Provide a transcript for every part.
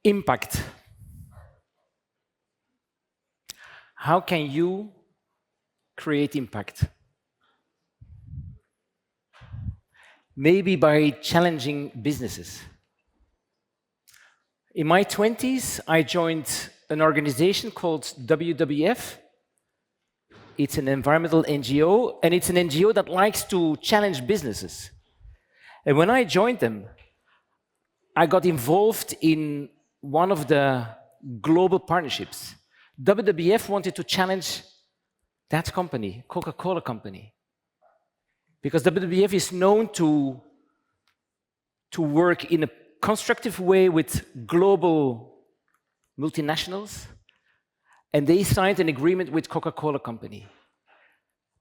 Impact. How can you create impact? Maybe by challenging businesses. In my 20s, I joined an organization called WWF. It's an environmental NGO, and it's an NGO that likes to challenge businesses. And when I joined them, I got involved in one of the global partnerships. WWF wanted to challenge that company, Coca-Cola company, because WWF is known to work in a constructive way with global multinationals, and they signed an agreement with Coca-Cola company.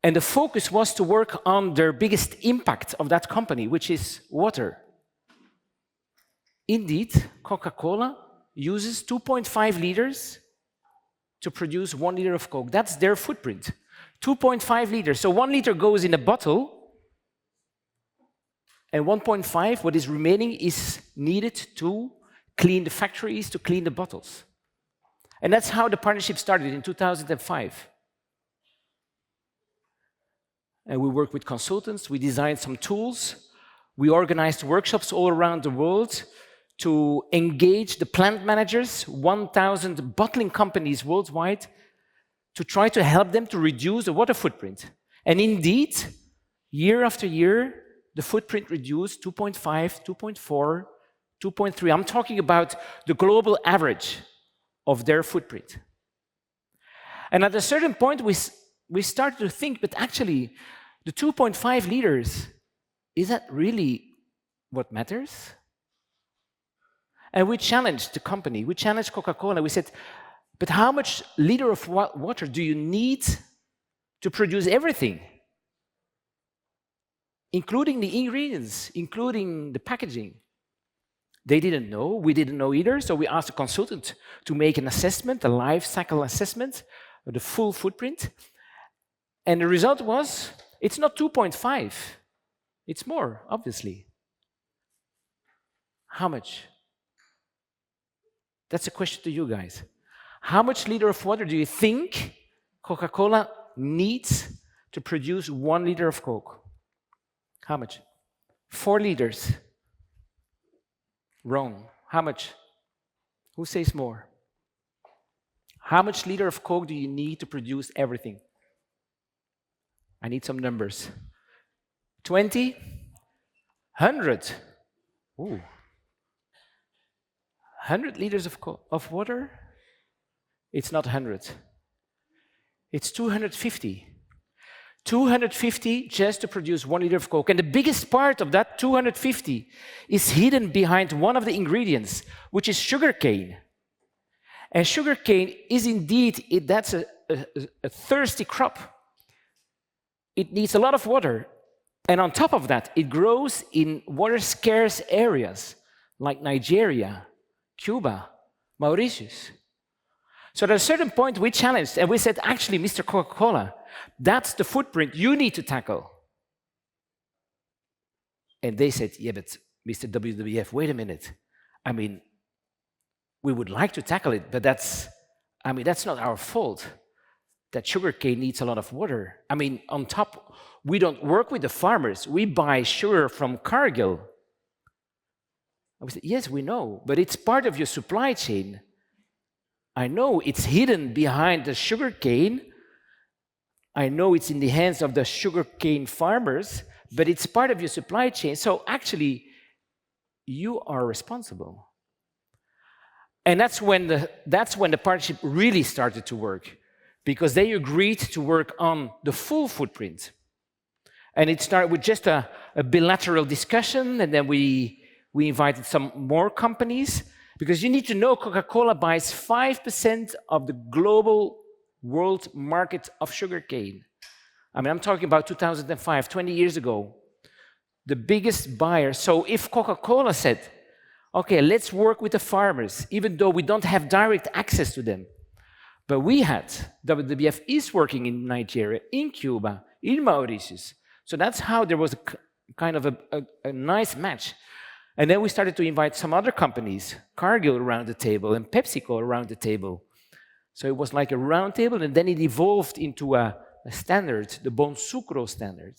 And the focus was to work on their biggest impact of that company, which is water. Indeed, Coca-Cola uses 2.5 liters to produce 1 liter of Coke. That's their footprint, 2.5 liters. So 1 liter goes in a bottle, and 1.5, what is remaining, is needed to clean the factories, to clean the bottles. And that's how the partnership started in 2005. And we worked with consultants, we designed some tools, we organized workshops all around the world to engage the plant managers, 1,000 bottling companies worldwide, to try to help them to reduce the water footprint. And indeed, year after year, the footprint reduced 2.5, 2.4, 2.3. I'm talking about the global average of their footprint. And at a certain point, we started to think, but actually, the 2.5 liters, is that really what matters? And we challenged the company, we challenged Coca-Cola, we said, but how much liter of water do you need to produce everything? Including the ingredients, including the packaging. They didn't know, we didn't know either, so we asked a consultant to make an assessment, a life cycle assessment of the full footprint. And the result was, it's not 2.5, it's more, obviously. How much? That's a question to you guys. How much liter of water do you think Coca-Cola needs to produce 1 liter of Coke? How much? 4 liters. Wrong. How much? Who says more? How much liter of Coke do you need to produce everything? I need some numbers. 20? 100? Ooh. 100 liters of water? It's not 100. It's 250. 250 just to produce 1 liter of Coke. And the biggest part of that 250 is hidden behind one of the ingredients, which is sugarcane. And sugarcane is indeed, that's a thirsty crop. It needs a lot of water. And on top of that, it grows in water-scarce areas like Nigeria, Cuba, Mauritius. So at a certain point, we challenged and we said, actually, Mr. Coca-Cola, that's the footprint you need to tackle. And they said, yeah, but Mr. WWF, wait a minute. I mean, we would like to tackle it, but that's not our fault that sugarcane needs a lot of water. I mean, on top, we don't work with the farmers. We buy sugar from Cargill. I said, yes, we know, but it's part of your supply chain. I know it's hidden behind the sugarcane. I know it's in the hands of the sugarcane farmers, but it's part of your supply chain. So actually, you are responsible. And that's when the partnership really started to work, because they agreed to work on the full footprint. And it started with just a bilateral discussion, and then we invited some more companies, because you need to know Coca-Cola buys 5% of the global world market of sugarcane. I mean, I'm talking about 2005, 20 years ago. The biggest buyer. So if Coca-Cola said, okay, let's work with the farmers, even though we don't have direct access to them. But WWF is working in Nigeria, in Cuba, in Mauritius. So that's how there was a kind of a nice match. And then we started to invite some other companies, Cargill around the table and PepsiCo around the table. So it was like a round table, and then it evolved into a standard, the Bon Sucro standard.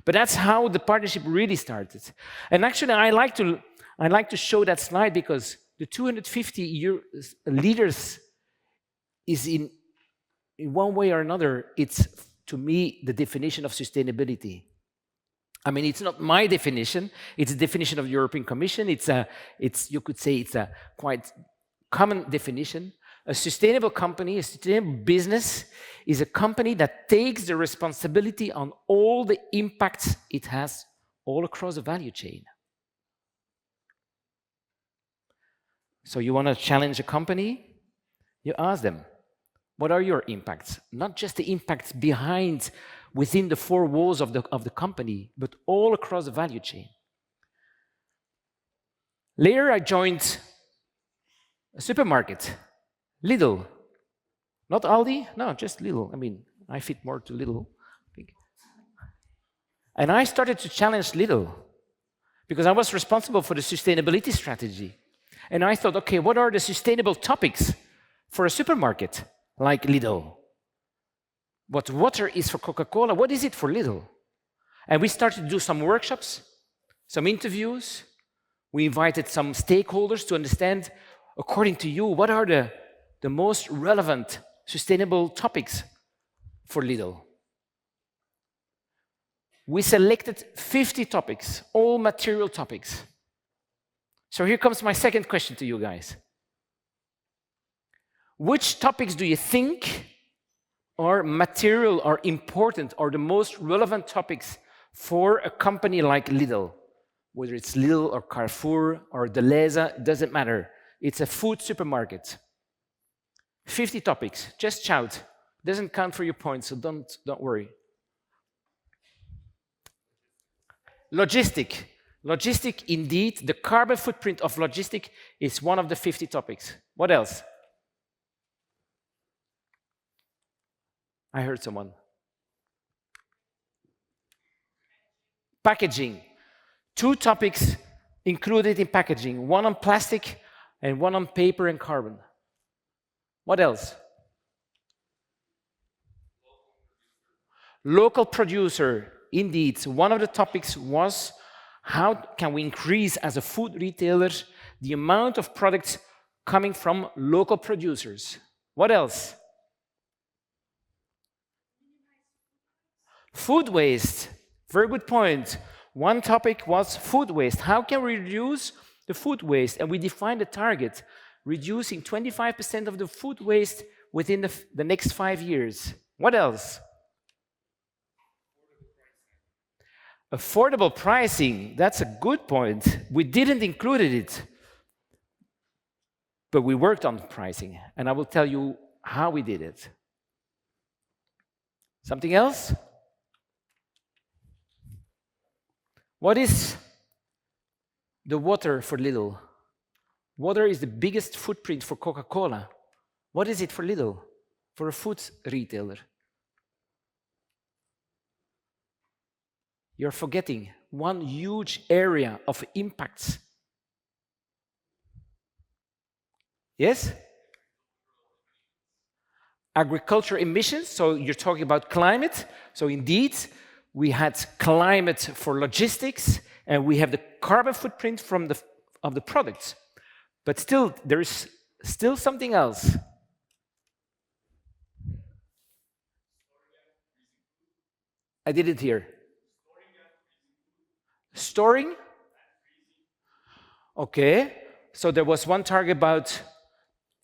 But that's how the partnership really started. And actually, I like to show that slide because the 250 leaders is in one way or another, it's, to me, the definition of sustainability. I mean, it's not my definition, it's a definition of the European Commission. You could say it's a quite common definition. A sustainable company, a sustainable business, is a company that takes the responsibility on all the impacts it has all across the value chain. So you want to challenge a company? You ask them, what are your impacts? Not just the impacts within the four walls of the company, but all across the value chain. Later, I joined a supermarket, Lidl. Not Aldi, no, just Lidl. I mean, I fit more to Lidl. And I started to challenge Lidl because I was responsible for the sustainability strategy. And I thought, okay, what are the sustainable topics for a supermarket like Lidl? What water is for Coca-Cola, what is it for Lidl? And we started to do some workshops, some interviews. We invited some stakeholders to understand, according to you, what are the most relevant sustainable topics for Lidl. We selected 50 topics, all material topics. So here comes my second question to you guys. Which topics do you think are material, are important, are the most relevant topics for a company like Lidl? Whether it's Lidl or Carrefour or Deleuze, doesn't matter. It's a food supermarket. 50 topics, just shout. Doesn't count for your points, so don't worry. Logistic, indeed, the carbon footprint of logistic is one of the 50 topics. What else? I heard someone. Packaging. 2 topics included in packaging, one on plastic and one on paper and carbon. What else? Local producer. Indeed, one of the topics was how can we increase as a food retailer the amount of products coming from local producers. What else? Food waste. Very good point. One topic was food waste. How can we reduce the food waste? And we defined a target, reducing 25% of the food waste within the next 5 years. What else? Affordable pricing, that's a good point. We didn't include it, but we worked on pricing, and I will tell you how we did it. Something else? What is the water for Lidl? Water is the biggest footprint for Coca-Cola. What is it for Lidl, for a food retailer? You're forgetting one huge area of impacts. Yes? Agriculture emissions, so you're talking about climate. So indeed, we had climate for logistics, and we have the carbon footprint of the products. But still, there is still something else. I didn't hear. Storing? Okay, so there was one target about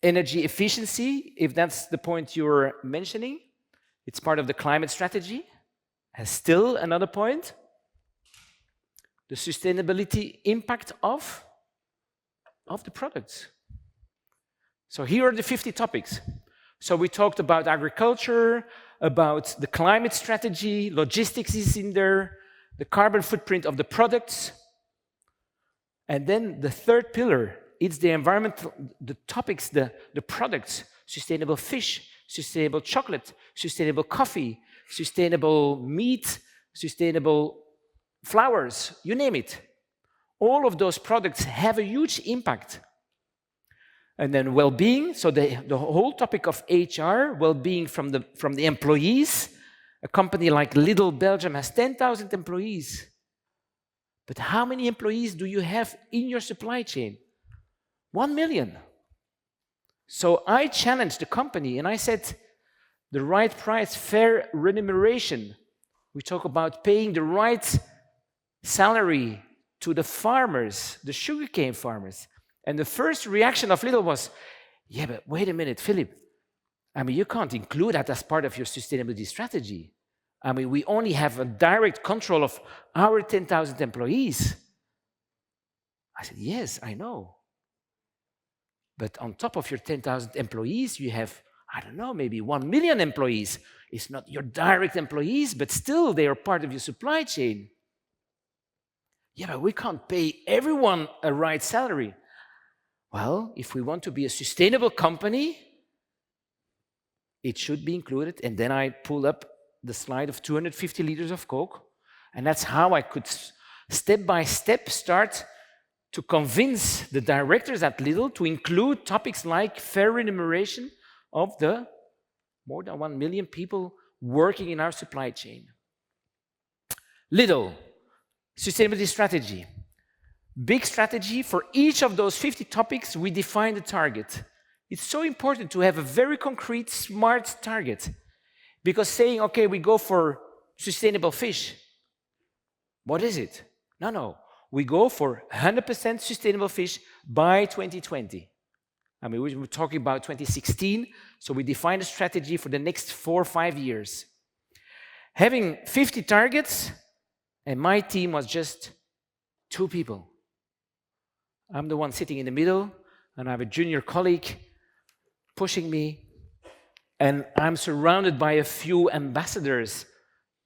energy efficiency, if that's the point you're mentioning. It's part of the climate strategy. And still another point, the sustainability impact of the products. So here are the 50 topics. So we talked about agriculture, about the climate strategy, logistics is in there, the carbon footprint of the products. And then the third pillar, it's the environmental, the topics, the products, sustainable fish, sustainable chocolate, sustainable coffee, sustainable meat, sustainable flowers, you name it. all of those products have a huge impact. And then well-being, so the whole topic of HR, well-being from the employees. A company like Lidl Belgium has 10,000 employees. But how many employees do you have in your supply chain? 1 million. So I challenged the company and I said, the right price, fair remuneration. We talk about paying the right salary to the farmers, the sugarcane farmers. And the first reaction of Lidl was, yeah, but wait a minute, Philippe. I mean, you can't include that as part of your sustainability strategy. I mean, we only have a direct control of our 10,000 employees. I said, yes, I know. But on top of your 10,000 employees, you have, I don't know, maybe 1 million employees. It's not your direct employees, but still they are part of your supply chain. Yeah, but we can't pay everyone a right salary. Well, if we want to be a sustainable company, it should be included. And then I pulled up the slide of 250 liters of Coke. And that's how I could step by step start to convince the directors at Lidl to include topics like fair remuneration of the more than 1 million people working in our supply chain. Lidl, sustainability strategy. Big strategy. For each of those 50 topics, we define the target. It's so important to have a very concrete, smart target. Because saying, okay, we go for sustainable fish, what is it? No. We go for 100% sustainable fish by 2020. I mean, we were talking about 2016, so we defined a strategy for the next 4 or 5 years. Having 50 targets, and my team was just 2 people. I'm the one sitting in the middle, and I have a junior colleague pushing me, and I'm surrounded by a few ambassadors,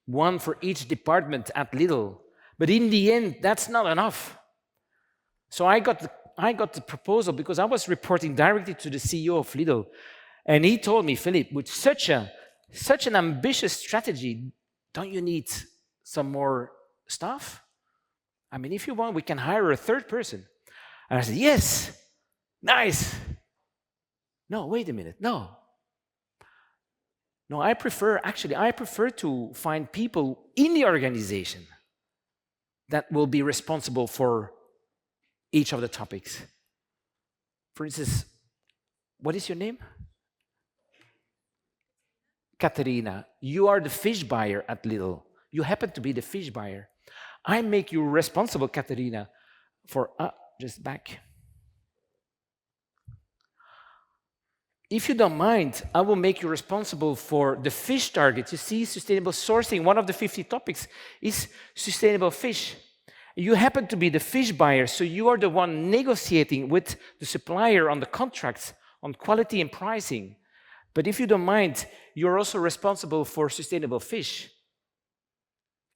one for each department at Lidl. But in the end, that's not enough. So I got the proposal because I was reporting directly to the CEO of Lidl, and he told me, Philippe, with such an ambitious strategy, don't you need some more staff? I mean, if you want, we can hire a 3rd person. And I said, yes, nice. No, wait a minute, no. No, I prefer to find people in the organization that will be responsible for each of the topics. For instance, what is your name? Katerina. You are the fish buyer at Lidl. You happen to be the fish buyer. I make you responsible, Katerina, for... just back. If you don't mind, I will make you responsible for the fish target. You see, sustainable sourcing, one of the 50 topics is sustainable fish. You happen to be the fish buyer, so you are the one negotiating with the supplier on the contracts, on quality and pricing. But if you don't mind, you're also responsible for sustainable fish.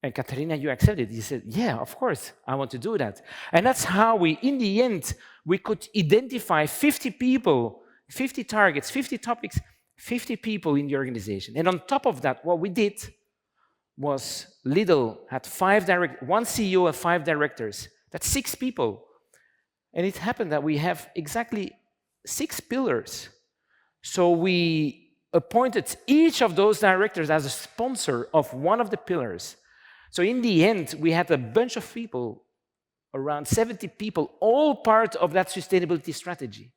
And Katerina, you accepted. You said, yeah, of course, I want to do that. And that's how we, in the end, we could identify 50 people, 50 targets, 50 topics, 50 people in the organization. And on top of that, what we did was Lidl had 1 CEO and 5 directors. That's 6 people. And it happened that we have exactly 6 pillars. So we appointed each of those directors as a sponsor of one of the pillars. So in the end, we had a bunch of people, around 70 people, all part of that sustainability strategy.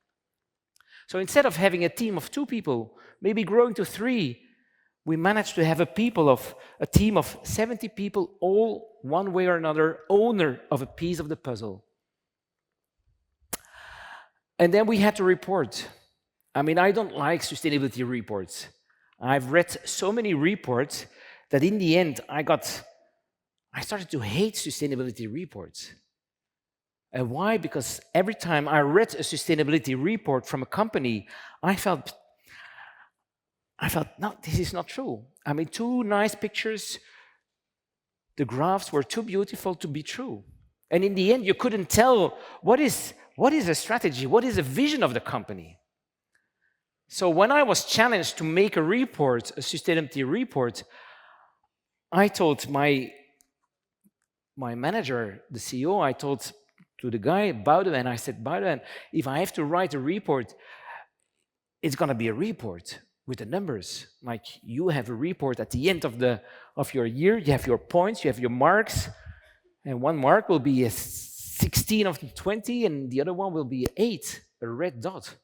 So instead of having a team of 2 people, maybe growing to 3, we managed to have a team of 70 people, all one way or another, owner of a piece of the puzzle. And then we had to report. I mean, I don't like sustainability reports. I've read so many reports that in the end, I started to hate sustainability reports. And why? Because every time I read a sustainability report from a company, I felt, no, this is not true. I mean, 2 nice pictures, the graphs were too beautiful to be true. And in the end, you couldn't tell what is a strategy, what is a vision of the company. So when I was challenged to make a report, a sustainability report, I told my manager, the CEO, I told, to the guy, Boudewijn, and I said, Boudewijn, if I have to write a report, it's going to be a report with the numbers. Like you have a report at the end of your year, you have your points, you have your marks, and one mark will be a 16 of 20, and the other one will be 8, a red dot.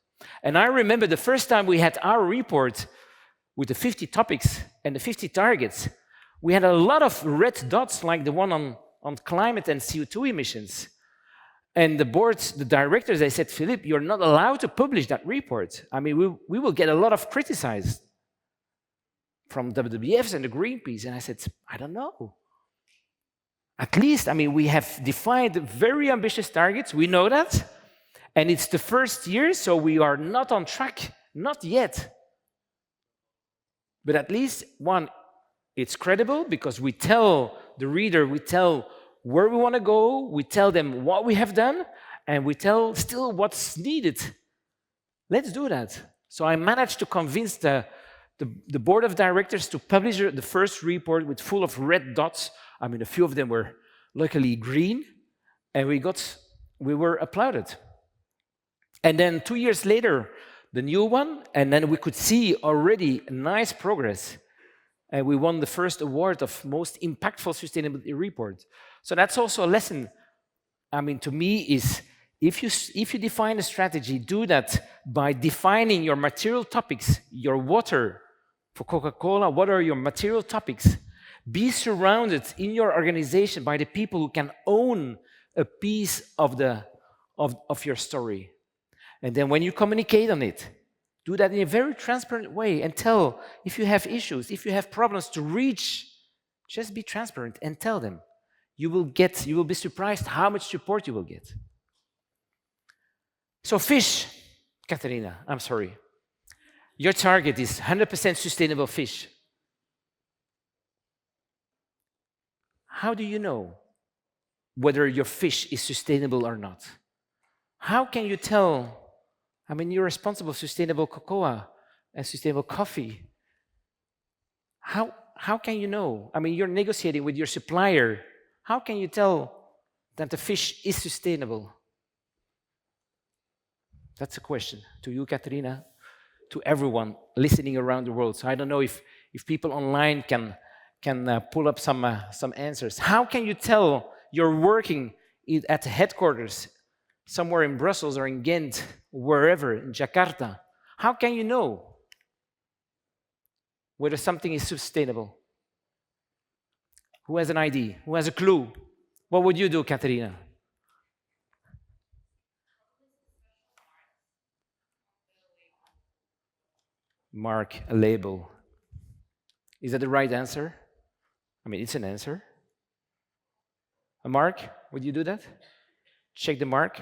And I remember the first time we had our report with the 50 topics and the 50 targets, we had a lot of red dots like the one on climate and CO2 emissions. And the boards, the directors, they said, Philippe, you're not allowed to publish that report. I mean, we will get a lot of criticized from WWFs and the Greenpeace. And I said, I don't know. At least, I mean, we have defined very ambitious targets. We know that. And it's the first year, so we are not on track. Not yet. But at least, one, it's credible because we tell the reader, we tell where we want to go, we tell them what we have done, and we tell still what's needed. Let's do that. So I managed to convince the board of directors to publish the first report with full of red dots. I mean, a few of them were luckily green, and we were applauded. And then 2 years later, the new one, and then we could see already nice progress. And we won the first award of most impactful sustainability report. So that's also a lesson, I mean, to me is, if you define a strategy, do that by defining your material topics, your water for Coca-Cola, what are your material topics? Be surrounded in your organization by the people who can own a piece of your story. And then when you communicate on it, do that in a very transparent way and tell if you have issues, if you have problems to reach, just be transparent and tell them. You will be surprised how much support you will get. So fish, Katharina, I'm sorry. Your target is 100% sustainable fish. How do you know whether your fish is sustainable or not? How can you tell? I mean, you're responsible for sustainable cocoa and sustainable coffee. How can you know? I mean, you're negotiating with your supplier. How can you tell that the fish is sustainable? That's a question to you, Katharina, to everyone listening around the world. So I don't know if people online can pull up some answers. How can you tell you're working at the headquarters somewhere in Brussels or in Ghent, wherever, in Jakarta? How can you know whether something is sustainable? Who has an idea? Who has a clue? What would you do, Katharina? Mark a label. Is that the right answer? I mean, it's an answer. A mark, would you do that? Check the mark.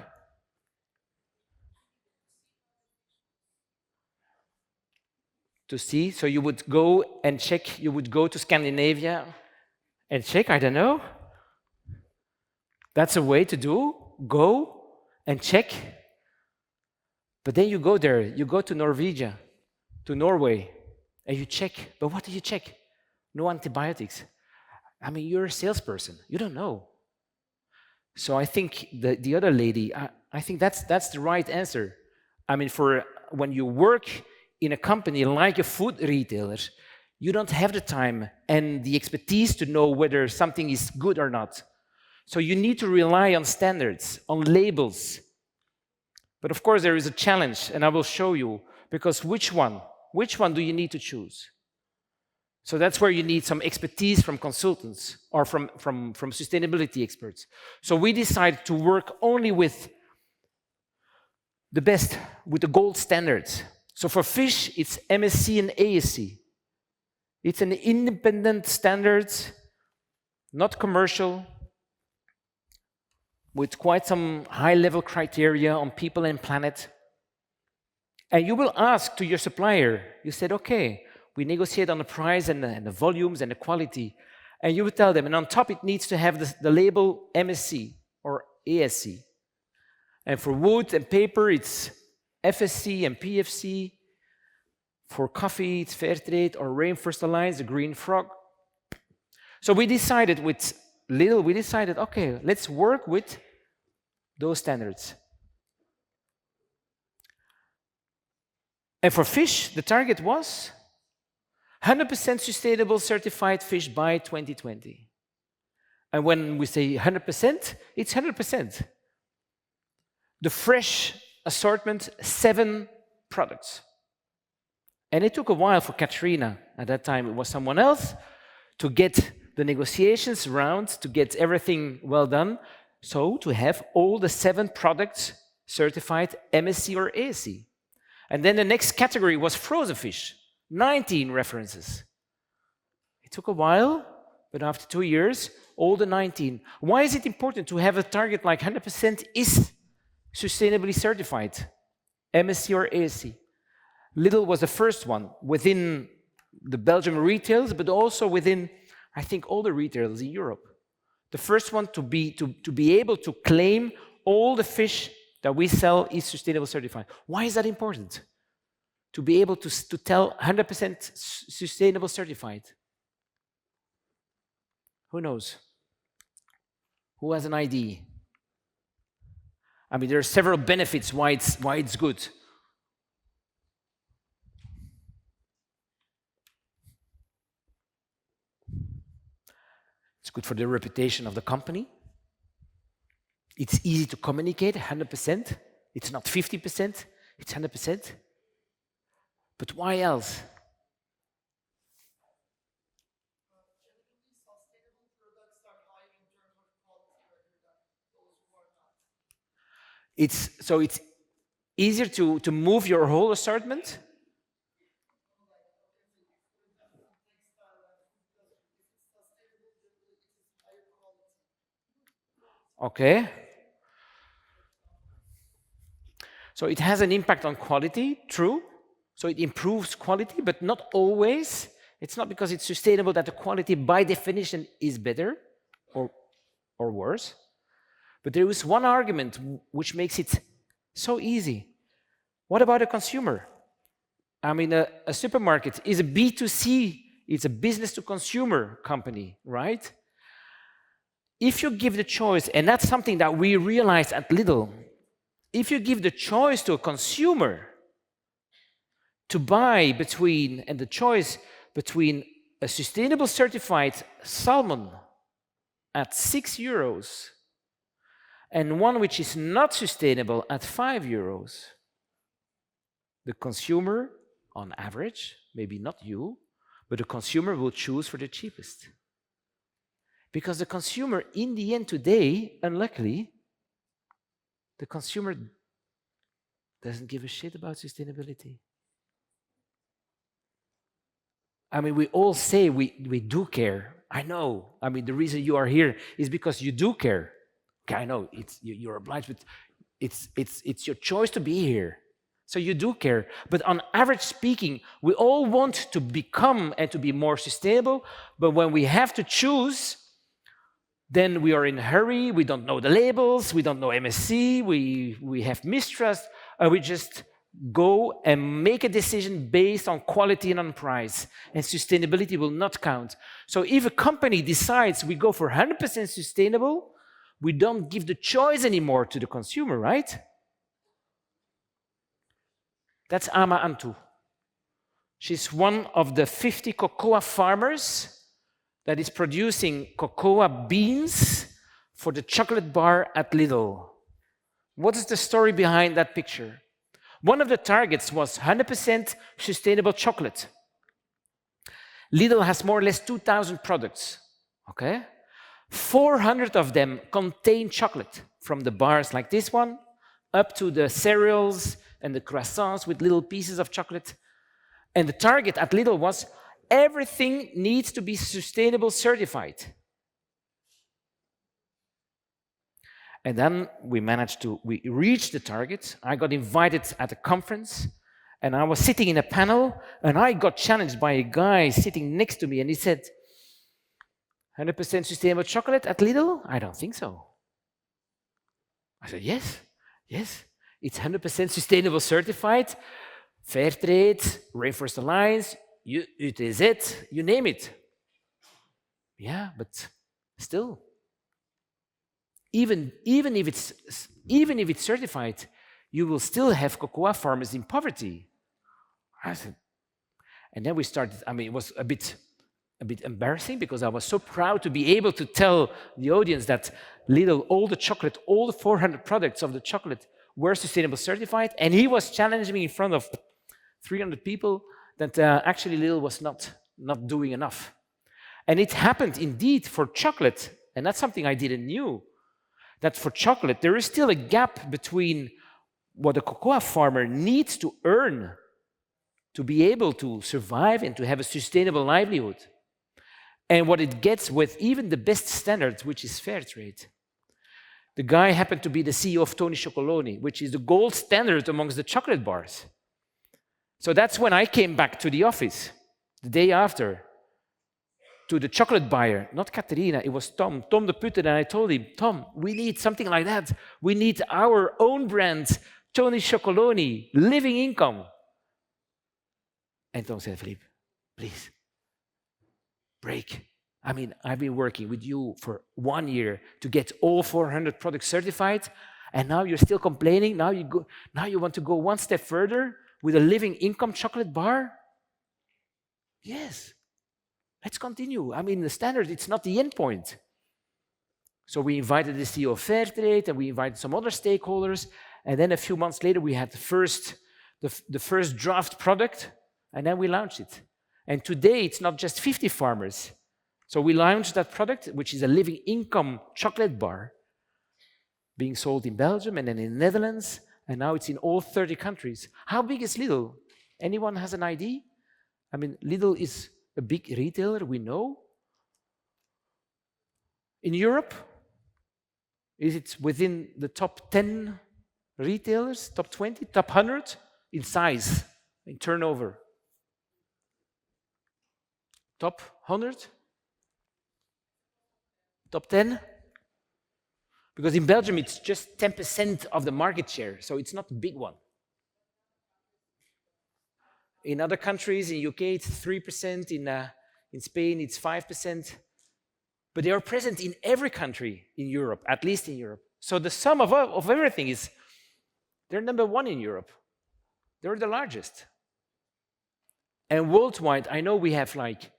To see, so you would go and check, you would go to Scandinavia and check, I don't know. That's a way to do, go and check. But then you go there, you go to Norwegia, to Norway, and you check. But what do you check? No antibiotics. I mean, you're a salesperson, you don't know. So I think the other lady, I think that's the right answer. I mean, for when you work in a company like a food retailer, you don't have the time and the expertise to know whether something is good or not. So you need to rely on standards, on labels. But of course, there is a challenge, and I will show you, because which one do you need to choose? So that's where you need some expertise from consultants or from sustainability experts. So we decided to work only with the best, with the gold standards. So for fish, it's MSC and ASC. It's an independent standard, not commercial, with quite some high-level criteria on people and planet. And you will ask to your supplier, you said, okay, we negotiate on the price and the volumes and the quality. And you would tell them, and on top it needs to have the label MSC or ASC. And for wood and paper, it's FSC and PFC. For coffee, it's Fairtrade or Rainforest Alliance, the Green Frog. So we decided okay, let's work with those standards. And for fish, the target was 100% sustainable certified fish by 2020. And when we say 100%, it's 100%. The fresh assortment, 7 products. And it took a while for Katrina, at that time it was someone else, to get the negotiations round, to get everything well done, so to have all the 7 products certified MSC or ASC. And then the next category was frozen fish, 19 references. It took a while, but after 2 years, all the 19. Why is it important to have a target like 100% is sustainably certified, MSC or ASC? Lidl was the first one within the Belgian retailers, but also within, I think, all the retailers in Europe. The first one to be able to claim all the fish that we sell is sustainable certified. Why is that important? To be able to tell 100% sustainable certified. Who knows? Who has an idea? I mean, there are several benefits why it's good. It's good for the reputation of the company. It's easy to communicate, 100%. It's not 50%, it's 100%. But why else? It's easier to move your whole assortment. Okay. So it has an impact on quality, true. So it improves quality, but not always. It's not because it's sustainable that the quality by definition is better or worse. But there is one argument which makes it so easy. What about a consumer? I mean, a supermarket is a B2C, it's a business to consumer company, right? If you give the choice, and that's something that we realize at Lidl, if you give the choice to a consumer to buy between, and the choice between a sustainable certified salmon at 6 euros and one which is not sustainable at 5 euros, the consumer, on average, maybe not you, but the consumer will choose for the cheapest. Because the consumer, in the end today, unluckily, the consumer doesn't give a shit about sustainability. I mean, we all say we do care. I know. I mean, the reason you are here is because you do care. Okay, I know you're obliged, but it's your choice to be here. So you do care. But on average speaking, we all want to become and to be more sustainable. But when we have to choose, then we are in a hurry. We don't know the labels. We don't know MSC. We have mistrust. We just go and make a decision based on quality and on price. And sustainability will not count. So if a company decides we go for 100% sustainable, we don't give the choice anymore to the consumer, right? That's Ama Antu. She's one of the 50 cocoa farmers that is producing cocoa beans for the chocolate bar at Lidl. What is the story behind that picture? One of the targets was 100% sustainable chocolate. Lidl has more or less 2,000 products, okay? 400 of them contain chocolate, from the bars like this one, up to the cereals and the croissants with little pieces of chocolate. And the target at Lidl was everything needs to be sustainable certified. And then we reached the target. I got invited at a conference, and I was sitting in a panel, and I got challenged by a guy sitting next to me, and he said, 100% sustainable chocolate at Lidl? I don't think so. I said, yes. It's 100% sustainable certified, Fairtrade, Rainforest Alliance, UTZ, you name it. Yeah, but still. even if it's certified, you will still have cocoa farmers in poverty. I said, and then we started. I mean, it was a bit embarrassing because I was so proud to be able to tell the audience that Lidl, all the chocolate, all the 400 products of the chocolate were sustainable certified, and he was challenging me in front of 300 people that actually Lidl was not doing enough. And it happened indeed for chocolate, and that's something I didn't knew, that for chocolate there is still a gap between what a cocoa farmer needs to earn to be able to survive and to have a sustainable livelihood, and what it gets with even the best standards, which is fair trade. The guy happened to be the CEO of Tony Chocoloni, which is the gold standard amongst the chocolate bars. So that's when I came back to the office, the day after, to the chocolate buyer, not Katerina, it was Tom de Putte, and I told him, Tom, we need something like that. We need our own brand, Tony Chocoloni, living income. And Tom said, Philippe, please, break. I mean, I've been working with you for 1 year to get all 400 products certified, and now you're still complaining. Now you want to go one step further with a living income chocolate bar? Yes. Let's continue. I mean, the standard, it's not the end point. So we invited the CEO of Fairtrade, and we invited some other stakeholders, and then a few months later, we had the first draft product, and then we launched it. And today, it's not just 50 farmers. So we launched that product, which is a living income chocolate bar, being sold in Belgium and then in the Netherlands, and now it's in all 30 countries. How big is Lidl? Anyone has an idea? I mean, Lidl is a big retailer, we know. In Europe, is it within the top 10 retailers, top 20, top 100 in size, in turnover? Top 100? Top 10? Because in Belgium, it's just 10% of the market share, so it's not a big one. In other countries, in UK, it's 3%, in Spain, it's 5%. But they are present in every country in Europe, at least in Europe. So the sum of everything is, they're number one in Europe. They're the largest. And worldwide, I know we have like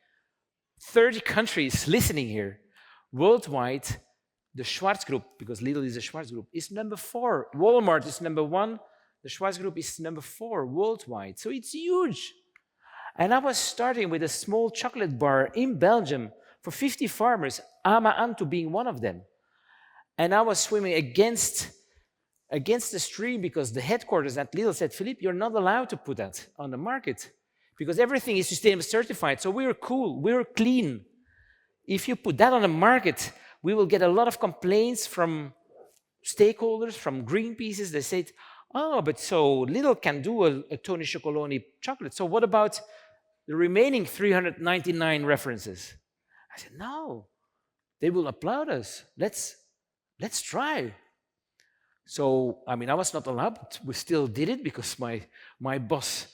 30 countries listening here. Worldwide, the Schwarz Group, because Lidl is a Schwarz Group, is number 4. Walmart is number 1. The Schwarz Group is number 4 worldwide. So it's huge. And I was starting with a small chocolate bar in Belgium for 50 farmers, Ama Antu being one of them. And I was swimming against the stream because the headquarters at Lidl said, Philippe, you're not allowed to put that on the market because everything is sustainable certified. So we're cool, we're clean. If you put that on the market, we will get a lot of complaints from stakeholders, from Greenpeace. They said, oh, but so Lidl can do a Tony Chocoloni chocolate. So what about the remaining 399 references? I said, no, they will applaud us. Let's try. So, I mean, I was not allowed, but we still did it because my boss,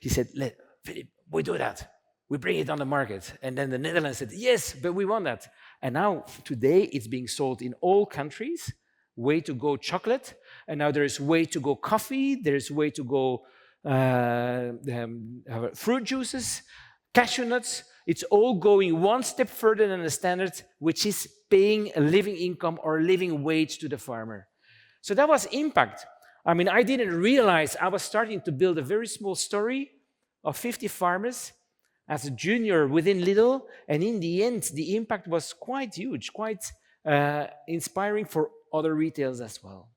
he said, Philippe, we do that. We bring it on the market. And then the Netherlands said, yes, but we want that. And now, today, it's being sold in all countries. Way to go chocolate. And now there is way to go coffee. There's way to go fruit juices, cashew nuts. It's all going one step further than the standard, which is paying a living income or a living wage to the farmer. So that was impact. I mean, I didn't realize I was starting to build a very small story of 50 farmers as a junior within Lidl, and in the end, the impact was quite huge, quite inspiring for other retailers as well.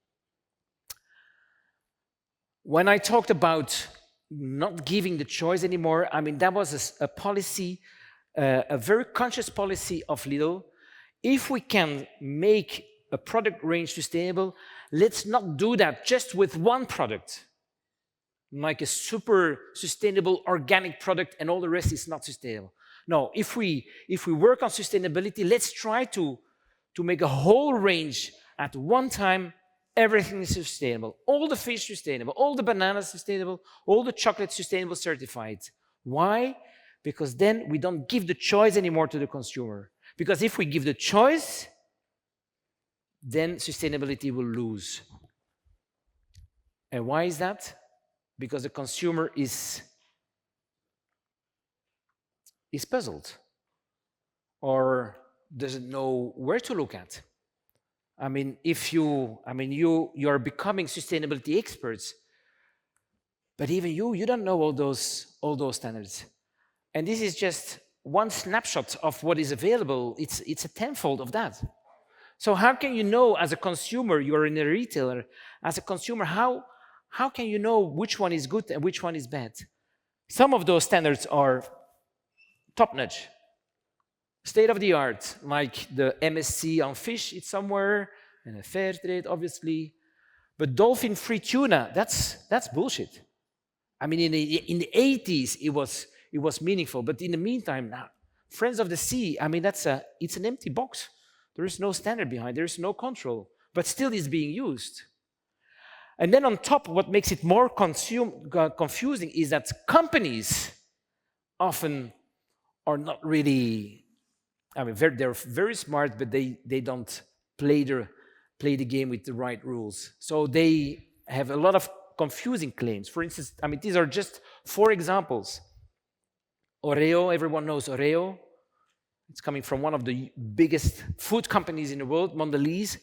When I talked about not giving the choice anymore, I mean, that was a policy, a very conscious policy of Lidl. If we can make a product range sustainable, let's not do that just with one product, like a super sustainable organic product and all the rest is not sustainable. No, if we work on sustainability, let's try to make a whole range at one time. Everything is sustainable. All the fish sustainable, all the bananas sustainable, all the chocolate sustainable certified. Why? Because then we don't give the choice anymore to the consumer. Because if we give the choice, then sustainability will lose. And why is that? Because the consumer is puzzled or doesn't know where to look at. I mean, you are becoming sustainability experts, but even you don't know all those standards. And this is just one snapshot of what is available. It's a tenfold of that. So how can you know as a consumer, you're in a retailer, as a consumer, how can you know which one is good and which one is bad? Some of those standards are top-notch, state-of-the-art, like the MSC on fish, it's somewhere, and a Fairtrade, obviously. But dolphin-free tuna, that's bullshit. I mean, in the 80s, it was meaningful, but in the meantime, now, Friends of the Sea, I mean, it's an empty box. There is no standard behind, there is no control, but still it's being used. And then on top, what makes it more confusing is that companies often are not really, I mean, they're very smart, but they don't play the game with the right rules. So they have a lot of confusing claims. For instance, I mean, these are just 4 examples. Oreo, everyone knows Oreo. It's coming from one of the biggest food companies in the world, Mondelez.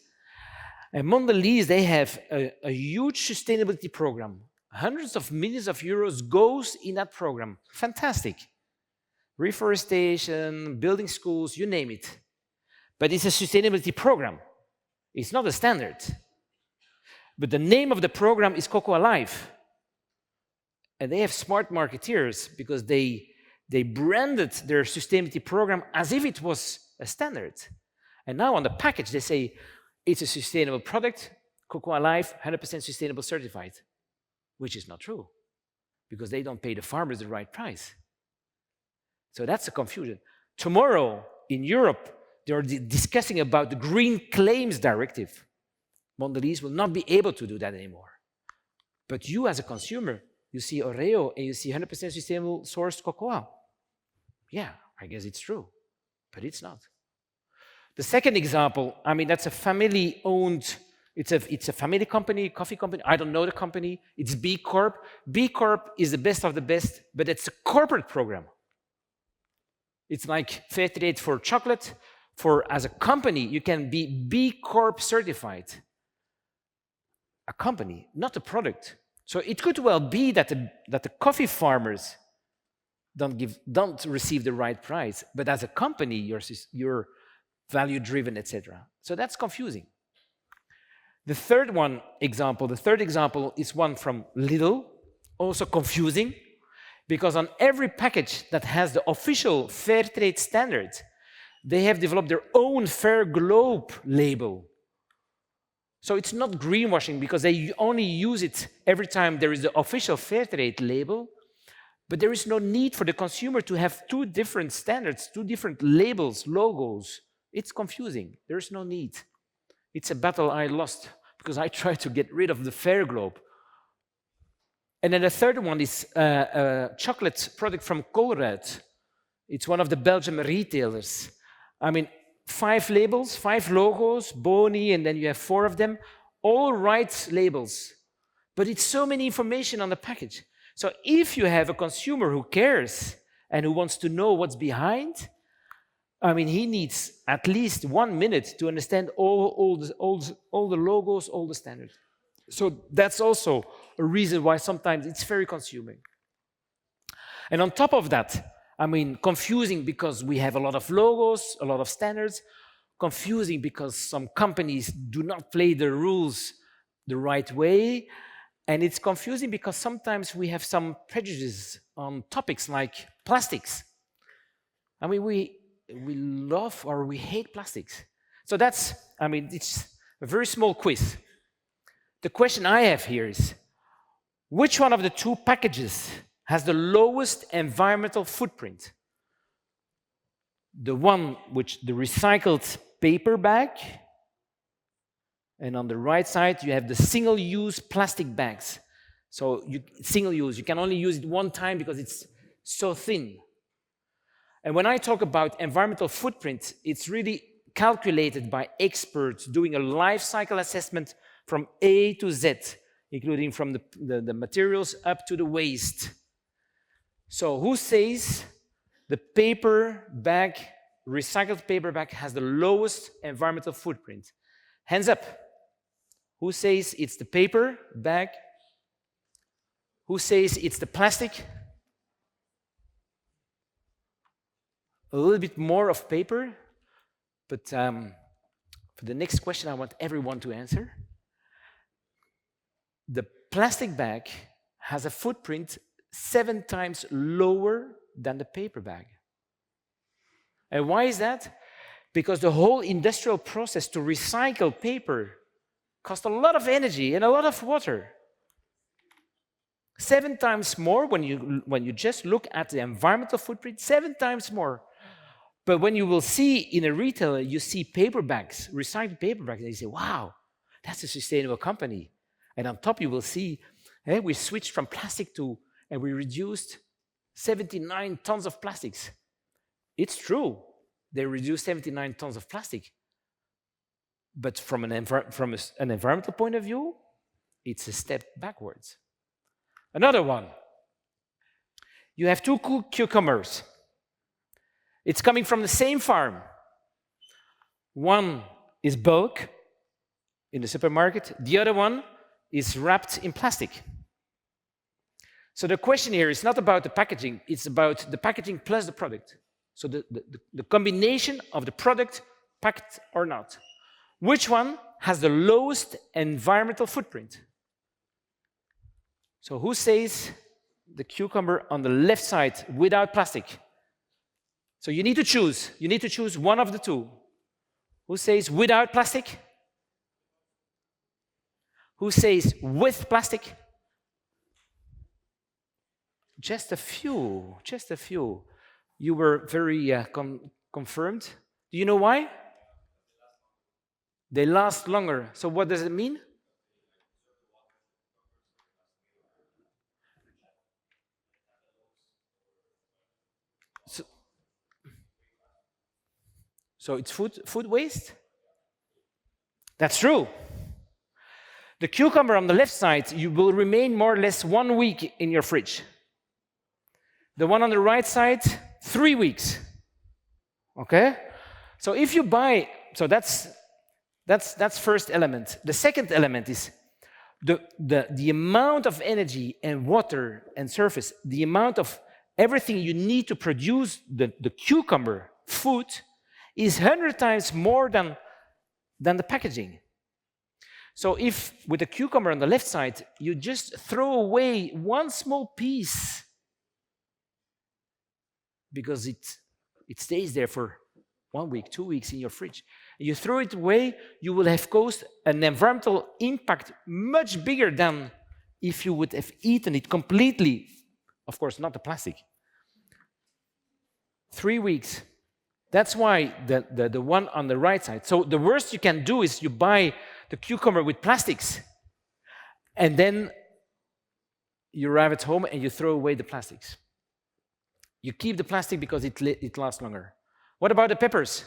And Mondelez, they have a huge sustainability program. Hundreds of millions of euros goes in that program. Fantastic. Reforestation, building schools, you name it. But it's a sustainability program. It's not a standard. But the name of the program is Cocoa Alive. And they have smart marketeers because they branded their sustainability program as if it was a standard. And now on the package, they say, it's a sustainable product, Cocoa Alive, 100% sustainable certified, which is not true because they don't pay the farmers the right price. So that's a confusion. Tomorrow in Europe, they're discussing about the Green Claims Directive. Mondelez will not be able to do that anymore. But you as a consumer, you see Oreo and you see 100% sustainable sourced cocoa. Yeah, I guess it's true, but it's not. The second example, I mean, that's a family-owned, it's a family company, coffee company. I don't know the company. It's B Corp. B Corp is the best of the best, but it's a corporate program. It's like Fairtrade for chocolate. As a company, you can be B Corp certified. A company, not a product. So it could well be that the coffee farmers don't receive the right price, but as a company, you're value-driven, etc. So that's confusing. The third example is one from Lidl, also confusing, because on every package that has the official Fairtrade standard, they have developed their own Fair Globe label. So it's not greenwashing because they only use it every time there is the official Fairtrade label, but there is no need for the consumer to have 2 different standards, 2 different labels, logos. It's confusing. There's no need. It's a battle I lost because I tried to get rid of the Fair Globe. And then the third one is a chocolate product from Colruyt. It's one of the Belgian retailers. I mean, 5 labels, 5 logos, Boni, and then you have 4 of them, all right labels. But it's so many information on the package. So if you have a consumer who cares and who wants to know what's behind, I mean, he needs at least 1 minute to understand all the logos, all the standards. So that's also a reason why sometimes it's very consuming. And on top of that, I mean, confusing because we have a lot of logos, a lot of standards, confusing because some companies do not play the rules the right way, and it's confusing because sometimes we have some prejudices on topics like plastics. I mean, we love or we hate plastics. So that's, I mean, it's a very small quiz. The question I have here is, which one of the 2 packages has the lowest environmental footprint? The one which the recycled paper bag, and on the right side you have the single-use plastic bags. So single-use, you can only use it 1 time because it's so thin. And when I talk about environmental footprint, it's really calculated by experts doing a life cycle assessment from A to Z, including from the materials up to the waste. So who says the paper bag, recycled paper bag, has the lowest environmental footprint? Hands up. Who says it's the paper bag? Who says it's the plastic? A little bit more of paper, but for the next question I want everyone to answer. The plastic bag has a footprint 7 times lower than the paper bag. And why is that? Because the whole industrial process to recycle paper costs a lot of energy and a lot of water. 7 times more when you just look at the environmental footprint, 7 times more. But when you will see in a retailer, you see paper bags, recycled paper bags, and you say, wow, that's a sustainable company. And on top you will see, we switched from plastic and we reduced 79 tons of plastics. It's true, they reduced 79 tons of plastic. But from an environmental point of view, it's a step backwards. Another one. You have 2 cucumbers. It's coming from the same farm. One is bulk in the supermarket. The other one is wrapped in plastic. So the question here is not about the packaging. It's about the packaging plus the product. So the combination of the product, packed or not. Which one has the lowest environmental footprint? So who says the cucumber on the left side without plastic? So you need to choose. You need to choose one of the two. Who says without plastic? Who says with plastic? Just a few, just a few. You were very confirmed. Do you know why? They last longer. So what does it mean? So it's food waste? That's true. The cucumber on the left side, you will remain more or less 1 week in your fridge. The one on the right side, 3 weeks. Okay? So if you buy, so that's first element. The second element is the amount of energy and water and surface, the amount of everything you need to produce the cucumber food is 100 times more than the packaging. So if with the cucumber on the left side, you just throw away one small piece because it stays there for 1 week, 2 weeks in your fridge. You throw it away, you will have caused an environmental impact much bigger than if you would have eaten it completely. Of course, not the plastic. 3 weeks. That's why the one on the right side. So the worst you can do is you buy the cucumber with plastics, and then you arrive at home and you throw away the plastics. You keep the plastic because it lasts longer. What about the peppers?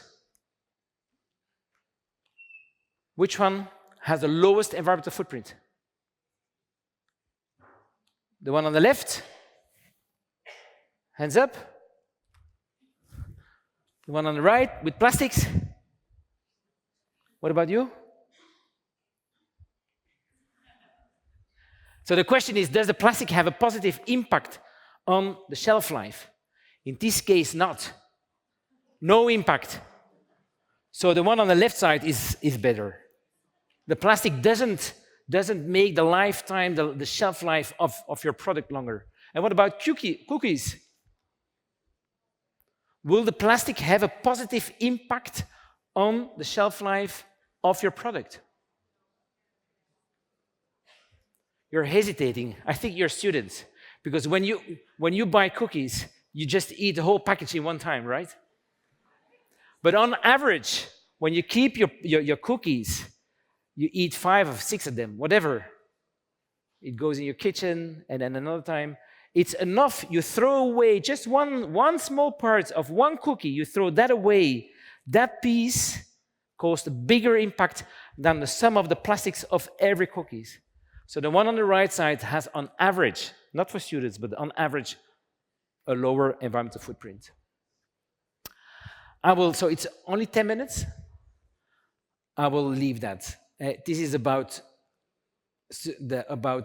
Which one has the lowest environmental footprint? The one on the left? Hands up. The one on the right with plastics? What about you? So the question is, does the plastic have a positive impact on the shelf life? In this case, not. No impact. So the one on the left side is better. The plastic doesn't make the lifetime, the shelf life of your product longer. And what about cookies? Will the plastic have a positive impact on the shelf life of your product? You're hesitating. I think you're students. Because when you buy cookies, you just eat the whole package in one time, right? But on average, when you keep your cookies, you eat 5 or 6 of them, whatever. It goes in your kitchen, and then another time. It's enough, you throw away just one small part of one cookie, you throw that away. That piece caused a bigger impact than the sum of the plastics of every cookies. So the one on the right side has, on average, not for students, but on average, a lower environmental footprint. So it's only 10 minutes. I will leave that. This is about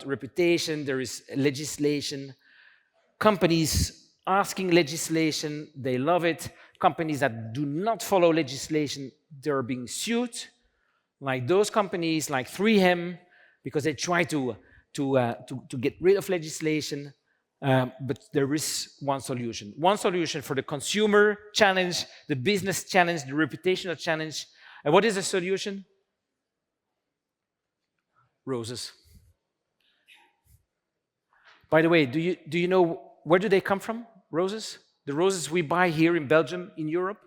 reputation. There is legislation. Companies asking legislation, they love it. Companies that do not follow legislation, they're being sued. Like those companies, like 3M, because they try to get rid of legislation. But there is one solution. One solution for the consumer challenge, the business challenge, the reputational challenge. And what is the solution? Roses. By the way, do you know where do they come from? Roses? The roses we buy here in Belgium, in Europe?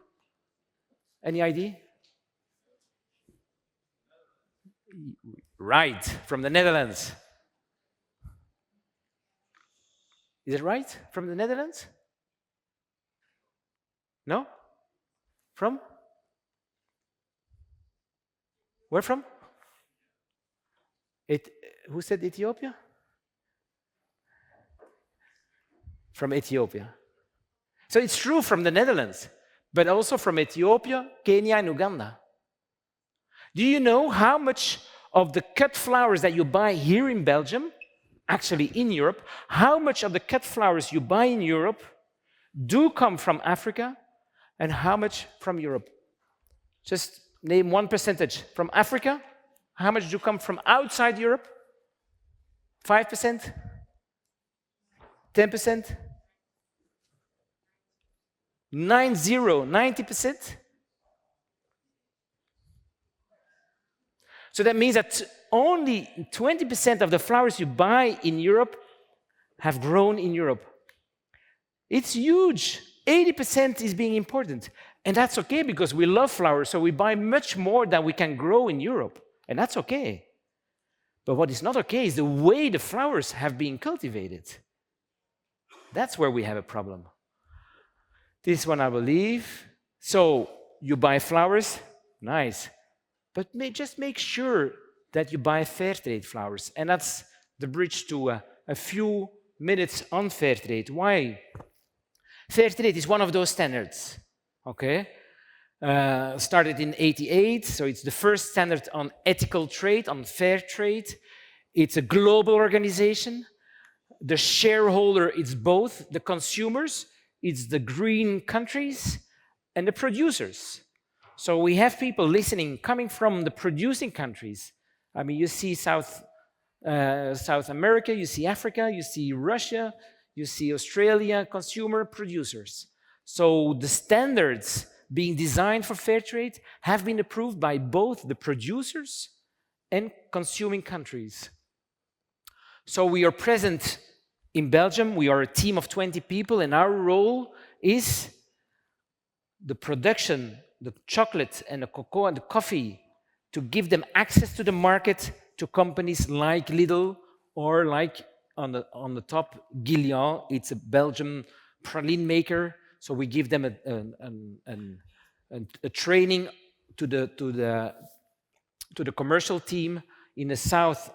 Any idea? Right, from the Netherlands. Is it right? From the Netherlands? No? From? Where from? Who said Ethiopia? From Ethiopia. So it's true from the Netherlands, but also from Ethiopia, Kenya, and Uganda. Do you know how much of the cut flowers that you buy here in Belgium, actually in Europe, how much of the cut flowers you buy in Europe do come from Africa and how much from Europe? Just name one percentage. From Africa, how much do come from outside Europe? 5%? 10%? 90%? So that means that only 20% of the flowers you buy in Europe have grown in Europe. It's huge. 80% is being imported. And that's okay because we love flowers, so we buy much more than we can grow in Europe. And that's okay. But what is not okay is the way the flowers have been cultivated. That's where we have a problem. This one I will leave. So you buy flowers, nice. But just make sure that you buy Fairtrade flowers. And that's the bridge to a few minutes on Fairtrade. Why? Fairtrade is one of those standards, okay? Started in '88, so it's the first standard on ethical trade, on fair trade. It's a global organization. The shareholder is both the consumers, it's the green countries, and the producers. So we have people listening, coming from the producing countries. I mean, you see South America, you see Africa, you see Russia, you see Australia, consumer producers. So the standards being designed for fair trade have been approved by both the producers and consuming countries. So we are present in Belgium. We are a team of 20 people, and our role is the production, the chocolate and the cocoa and the coffee, to give them access to the market to companies like Lidl or like on the top, Guillian. It's a Belgian praline maker. So we give them a training to the commercial team in the south.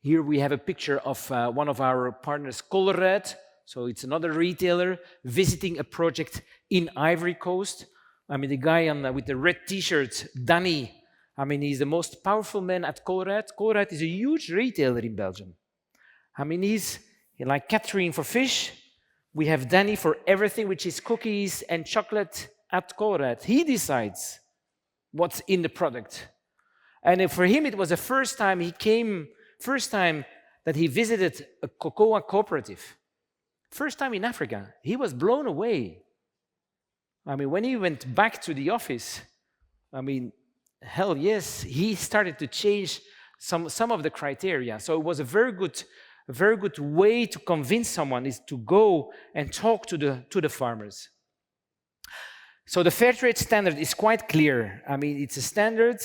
Here we have a picture of one of our partners, Colruyt. So it's another retailer visiting a project in Ivory Coast. I mean, the guy with the red T-shirt, Danny. I mean, he's the most powerful man at Colruyt. Colruyt is a huge retailer in Belgium. I mean, he's like Catherine for fish. We have Danny for everything, which is cookies and chocolate at Colruyt. He decides what's in the product. And for him, it was the first time that he visited a cocoa cooperative. First time in Africa. He was blown away. I mean, when he went back to the office, I mean, hell yes, he started to change some of the criteria. So it was a very good way to convince someone is to go and talk to the farmers. So the fair trade standard is quite clear. I mean, it's a standard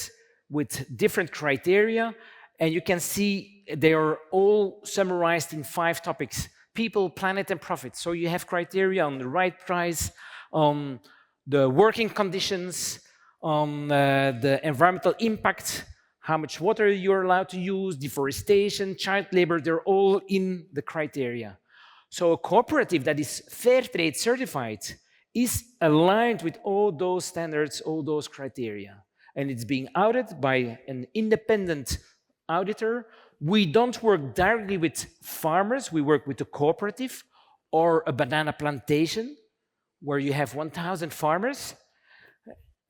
with different criteria, and you can see they are all summarized in 5 topics: people, planet, and profit. So you have criteria on the right price, on the working conditions, on the environmental impact, how much water you're allowed to use, deforestation, child labor, they're all in the criteria. So a cooperative that is Fairtrade certified is aligned with all those standards, all those criteria. And it's being audited by an independent auditor. We don't work directly with farmers, we work with a cooperative or a banana plantation where you have 1,000 farmers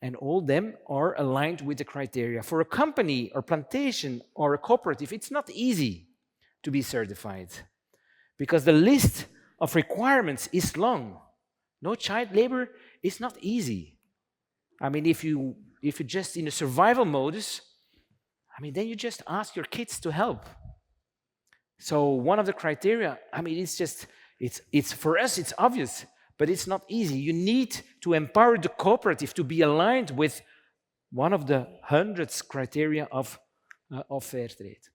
and all them are aligned with the criteria. For a company or plantation or a cooperative, it's not easy to be certified because the list of requirements is long. No child labor is not easy. I mean, if you're just in a survival modus, I mean, then you just ask your kids to help. So one of the criteria, I mean, it's for us, it's obvious, but it's not easy. You need to empower the cooperative to be aligned with one of the hundreds criteria of Fairtrade.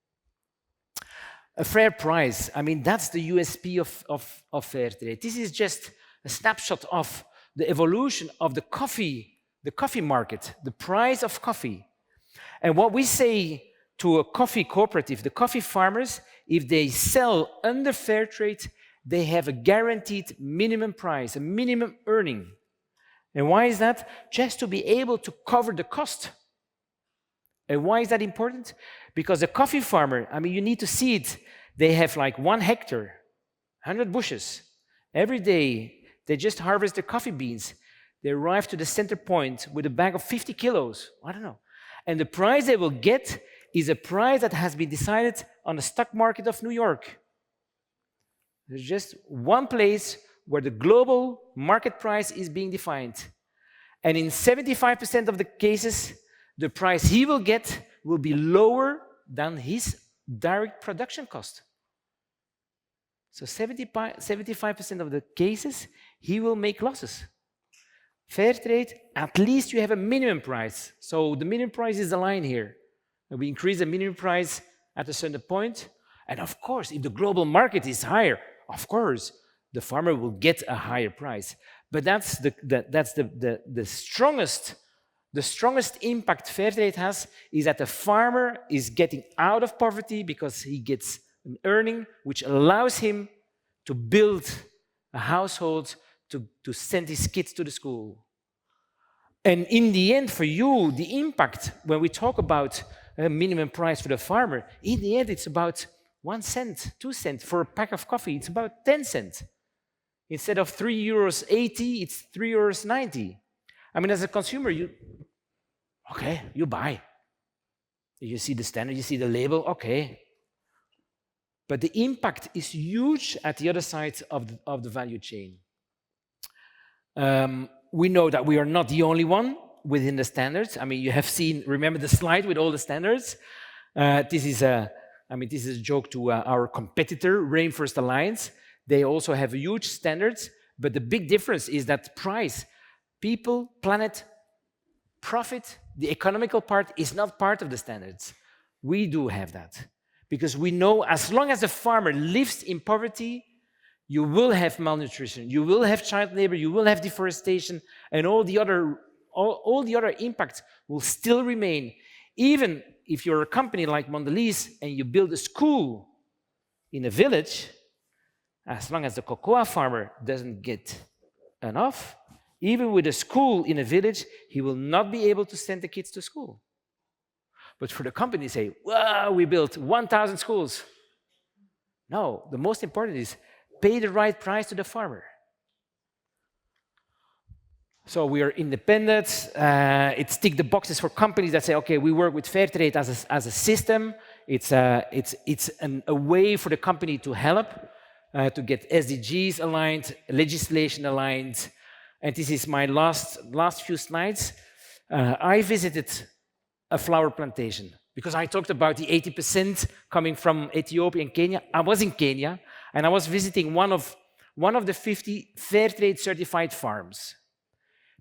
A fair price, I mean, that's the USP of Fairtrade. This is just a snapshot of the evolution of the coffee market, the price of coffee. And what we say to a coffee cooperative, the coffee farmers, if they sell under Fairtrade, they have a guaranteed minimum price, a minimum earning. And why is that? Just to be able to cover the cost. And why is that important? Because a coffee farmer, I mean, you need to see it. They have like 1 hectare, 100 bushes. Every day, they just harvest the coffee beans. They arrive to the center point with a bag of 50 kilos. I don't know. And the price they will get is a price that has been decided on the stock market of New York. There's just one place where the global market price is being defined. And in 75% of the cases, the price he will get will be lower than his direct production cost. So 75% of the cases, he will make losses. Fairtrade, at least you have a minimum price. So the minimum price is the line here. And we increase the minimum price at a certain point. And of course, if the global market is higher, of course, the farmer will get a higher price. But that's the strongest impact Fairtrade has is that the farmer is getting out of poverty because he gets an earning which allows him to build a household, to send his kids to the school. And in the end, for you, the impact, when we talk about a minimum price for the farmer, in the end, it's about 1 cent, 2 cents. For a pack of coffee, it's about 10 cents. Instead of €3.80, it's €3.90. I mean, as a consumer, you buy. You see the standard, you see the label, okay. But the impact is huge at the other side of the value chain. We know that we are not the only one within the standards. I mean, you have seen, remember the slide with all the standards? This is a joke to our competitor, Rainforest Alliance. They also have huge standards, but the big difference is that price, people, planet, profit, the economical part is not part of the standards. We do have that. Because we know as long as the farmer lives in poverty, you will have malnutrition, you will have child labor, you will have deforestation, and all the other impacts will still remain. Even if you're a company like Mondelez and you build a school in a village, as long as the cocoa farmer doesn't get enough, even with a school in a village, he will not be able to send the kids to school. But for the company, say, wow, we built 1,000 schools. No, the most important is pay the right price to the farmer. So we are independent. It's tick the boxes for companies that say, okay, we work with Fairtrade as a system. It's a way for the company to help, to get SDGs aligned, legislation aligned. And this is my last few slides. I visited a flower plantation because I talked about the 80% coming from Ethiopia and Kenya. I was in Kenya and I was visiting one of the 50 Fairtrade certified farms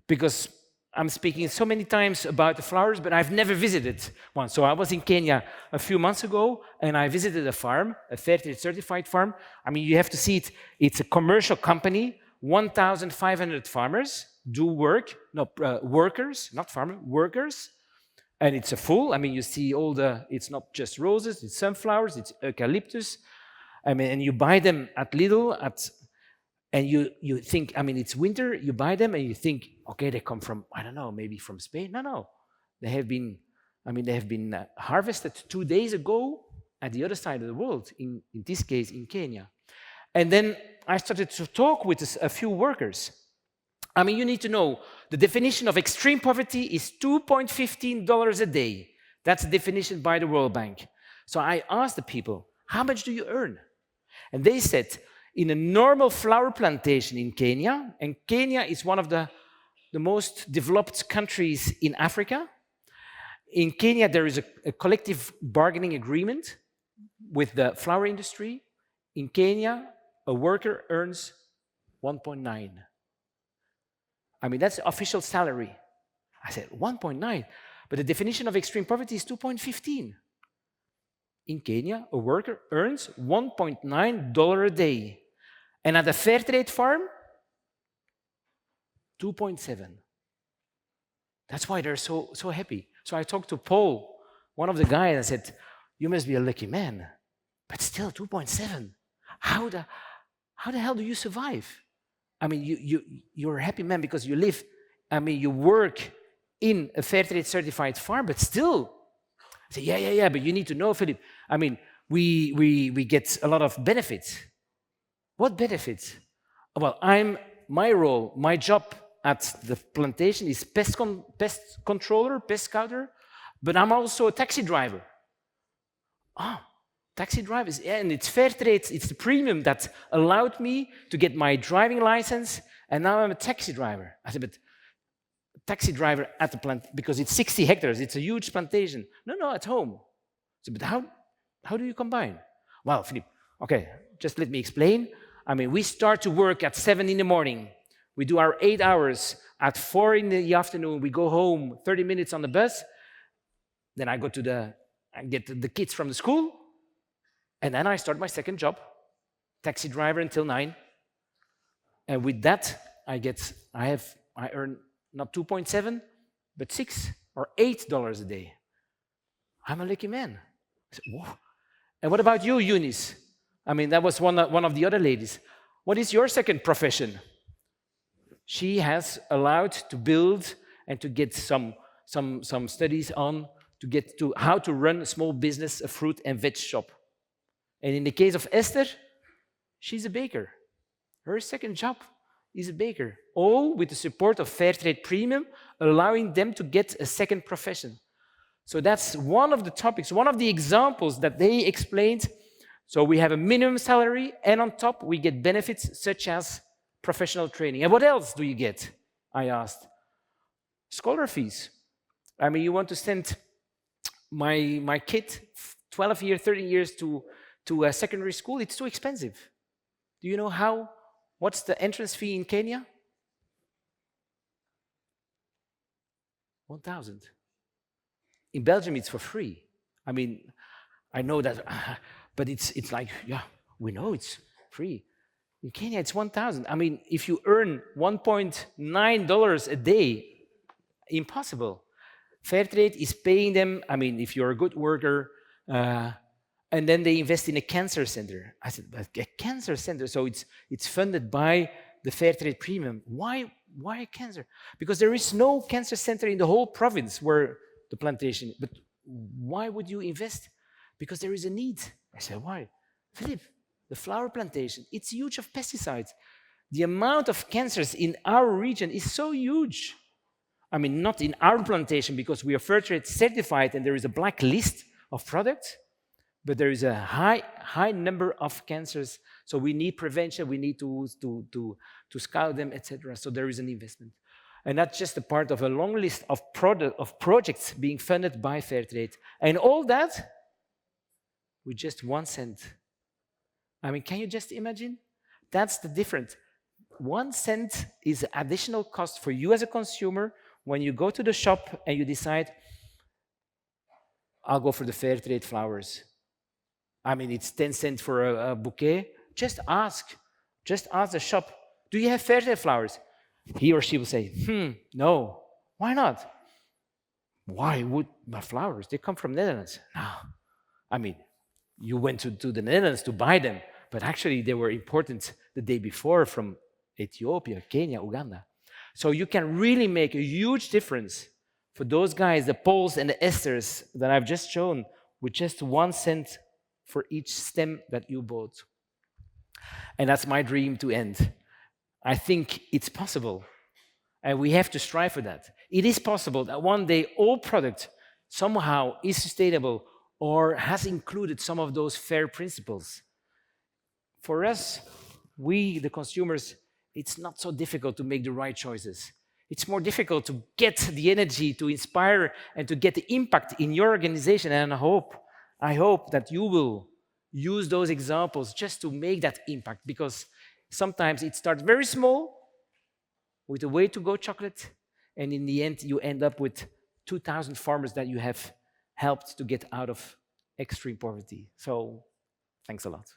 because I'm speaking so many times about the flowers, but I've never visited one. So I was in Kenya a few months ago and I visited a farm, a Fairtrade certified farm. I mean, you have to see it. It's a commercial company, 1,500 farmers. do work, no, workers, not farmers, workers. And it's a full, I mean, you see all the, it's not just roses, it's sunflowers, it's eucalyptus. I mean, and you buy them at Lidl, and you think, I mean, it's winter, you buy them and you think, okay, they come from, I don't know, maybe from Spain. No. They have been harvested 2 days ago at the other side of the world, in this case, in Kenya. And then I started to talk with a few workers. I mean, you need to know, the definition of extreme poverty is $2.15 a day. That's the definition by the World Bank. So I asked the people, how much do you earn? And they said, in a normal flower plantation in Kenya, and Kenya is one of the most developed countries in Africa. In Kenya, there is a collective bargaining agreement with the flower industry. In Kenya, a worker earns 1.9. I mean, that's the official salary. I said, 1.9? But the definition of extreme poverty is 2.15. In Kenya, a worker earns $1.9 a day. And at a Fairtrade farm, 2.7. That's why they're so happy. So I talked to Paul, one of the guys, and I said, you must be a lucky man. But still, 2.7. How the hell do you survive? I mean, you're a happy man because you live, I mean, you work in a Fairtrade certified farm, but still. I say, yeah, but you need to know, Philippe. I mean, we get a lot of benefits. What benefits? Well, my role, my job at the plantation is pest controller, pest scouter, but I'm also a taxi driver. Taxi drivers, yeah, and it's Fairtrade, it's the premium that allowed me to get my driving license, and now I'm a taxi driver. I said, but taxi driver at the plant, because it's 60 hectares, it's a huge plantation. No, at home. I said, but how do you combine? Well, Philippe, okay, just let me explain. I mean, we start to work at 7 in the morning. We do our 8 hours. At 4 in the afternoon, we go home, 30 minutes on the bus. Then I get the kids from the school. And then I start my second job, taxi driver until 9. And with that, I earn not 2.7, but $6 or $8 a day. I'm a lucky man. I said, whoa. And what about you, Eunice? I mean, that was one of the other ladies. What is your second profession? She has allowed to build and to get some studies on to get to how to run a small business, a fruit and veg shop. And in the case of Esther, she's a baker. Her second job is a baker, all with the support of Fairtrade Premium, allowing them to get a second profession. So that's one of the topics, one of the examples that they explained. So we have a minimum salary, and on top we get benefits such as professional training. And what else do you get? I asked. Scholar fees. I mean, you want to send my kid 12 years, 30 years to a secondary school, it's too expensive. Do you know what's the entrance fee in Kenya? 1,000. In Belgium, it's for free. I mean, I know that, but it's like, yeah, we know it's free. In Kenya, it's 1,000. I mean, if you earn $1.9 a day, impossible. Fairtrade is paying them, I mean, if you're a good worker, and then they invest in a cancer center. I said, but a cancer center? So it's funded by the Fairtrade Premium. Why cancer? Because there is no cancer center in the whole province where the plantation. But why would you invest? Because there is a need. I said, why? Philippe, the flower plantation, it's huge of pesticides. The amount of cancers in our region is so huge. I mean, not in our plantation because we are Fairtrade certified and there is a black list of products. But there is a high number of cancers, so we need prevention. We need to scout them, etc. So there is an investment, and that's just a part of a long list of projects being funded by Fairtrade, and all that with just 1 cent. I mean, can you just imagine? That's the difference. 1 cent is additional cost for you as a consumer when you go to the shop and you decide, I'll go for the Fairtrade flowers. I mean, it's 10 cents for a bouquet. Just ask the shop, do you have Fairtrade flowers? he or she will say, no, why not? Why would my flowers? They come from Netherlands. No, I mean, you went to the Netherlands to buy them, but actually they were imported the day before from Ethiopia, Kenya, Uganda. So you can really make a huge difference for those guys, the poles and the esters that I've just shown, with just 1 cent for each stem that you bought. And that's my dream to end. I think it's possible, and we have to strive for that. It is possible that one day all product somehow is sustainable or has included some of those fair principles. For us, we, the consumers, it's not so difficult to make the right choices. It's more difficult to get the energy to inspire and to get the impact in your organization. And I hope that you will use those examples just to make that impact, because sometimes it starts very small with a way to go chocolate, and in the end, you end up with 2,000 farmers that you have helped to get out of extreme poverty. So, thanks a lot.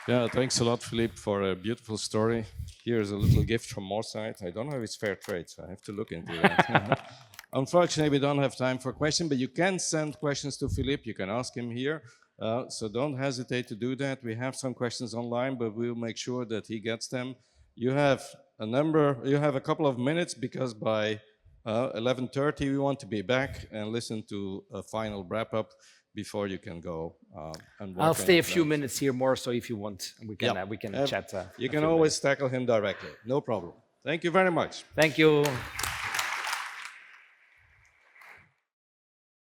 Yeah, thanks a lot, Philippe, for a beautiful story. Here's a little gift from our side. I don't know if it's fair trade, so I have to look into that. Unfortunately, we don't have time for questions, but you can send questions to Philippe. You can ask him here. So don't hesitate to do that. We have some questions online, but we'll make sure that he gets them. You have a couple of minutes, because by 11:30 we want to be back and listen to a final wrap-up before you can go. I'll stay a few minutes here more, so if you want, we can chat. You can always tackle him directly, no problem. Thank you very much. Thank you.